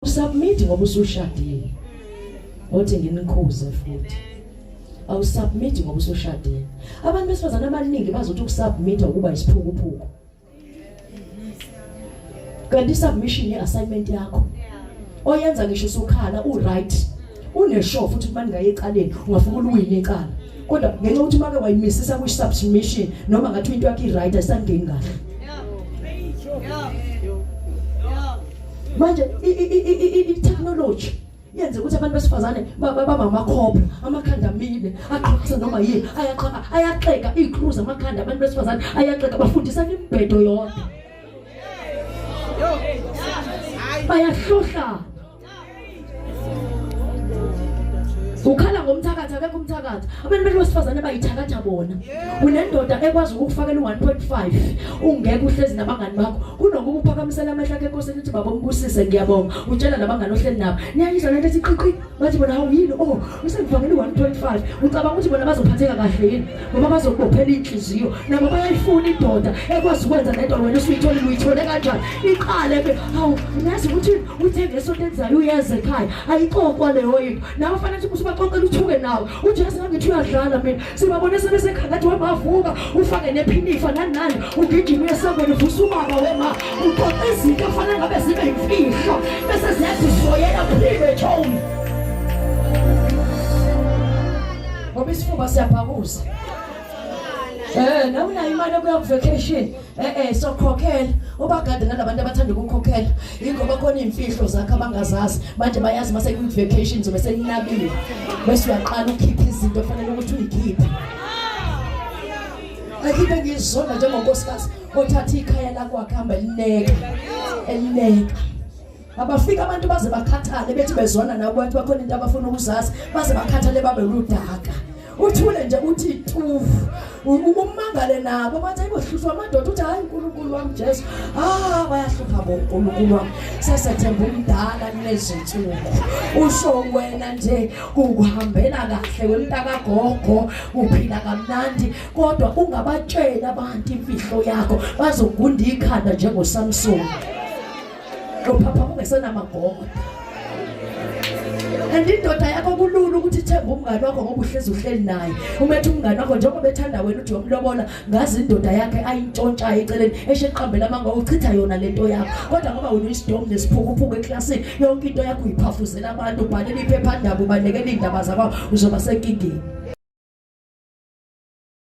Submit ngoba usushadile. Othi nginikhuze futhi. Awusubmit ngoba usushadile. Abantu besifazana abaningi bazothi ukusubmit ukuba isiphukuphuku. Kanti submission ye-assignment yakho. Oyenza ngisho usukhala u-right. Uneshow futhi uma ningaye eqaleni ungafuna uwine eqala. Kodwa ngenxa yokuthi make wayimisisa kwi-submission noma ngathi into yakhe i-right asangeni kahle. Manje i-technology yenze ukuthi abantu besifazane baba amakhopha amakhanda amile aqhaqisa noma yini ayaxeka icruise amakhanda abantu besifazane ayaxeka bafundisana imibhedo yodwa bayahlohla ukhala ngomthakatha akekho umthakatha abantu besifazane bayithakatha bona unendoda ekwazi ukufakela u1.5 ungeke uhlezi nabangani bakho kunokuba uphakamisela amehlo akhe enkosini ukuthi baba umbusise ngiyabonga utshela nabangani ohleli nabo niyayizwa lento ethi qiqi bathi bona hawu yini usengifakela u1.5 ucabanga ukuthi bona bazophatheka kahle yini ngoba bazokubophela inhliziyo nabo bayayifuna indoda ekwazi ukwenza lento wena usuyithola uyithole kanjani iqale ke hawu uyazi ukuthi uthenge isonto elizayo uyeze ekhaya ayixoxwa leyo yinto nawe fanele ukuthi baxoxela uthuke nawe uthi yasingathi uyadlala mina sibabone sebesekhalathi wemavuka ufake nephinifa nani ugijima esangweni vusubaba wema uqoqa izinto afanele ngabe zibe imfihlo bese ziyadistroyela premature ngoba isifuba siyaphakuza nawe unayo imali yokuya ku-vacation sokhokhela ubagade nalabantu abathanda ukukhokhela ingoba khona iy'mfihlo zakho abangazazi manje bayazi mase kwi-vacation zobe seninabile bese uyaqala ukhipha izinto ofanele ukuthi uyikhiphe akhiphe ngizizonda njengonkosikazi othatha ikhaya lakwakhe hamba elineka abafika abantu baze bakhathale bethi bezona nabo bathi bakhona into abafuna ukuzazi baze bakhathale babe ludaka uthule nje uthi tufu umangale nabo bathi ayibohlushwa amadoda uthi hayi uNkulunkulu wami Jesu bayahlupha boNkulunkulu wami sesethemba umdala kunezinsuku usho wena nje ukuhambela kahle wemntaka gogo uphila kamnandi kodwa ungabatshela abantu imfihlo yakho bazogunda ikhanda njengoSamson lophapha ungesena magogo indoda yakho kulula ukuthi themba umngane wakho ngoba uhleli naye umethi umngane wakho njengoba bethanda wena uthi umlobola ngazi indoda yakhe ayintshontshayo eceleni esheqambela amanga uchitha yona lento yakho kodwa ngoba wena uyisidom nesiphukuphuku eklasini yonke into yakho uyiphafuzela abantu ubhalela iphephandaba ubanekela indaba zakho uzoba senkingeni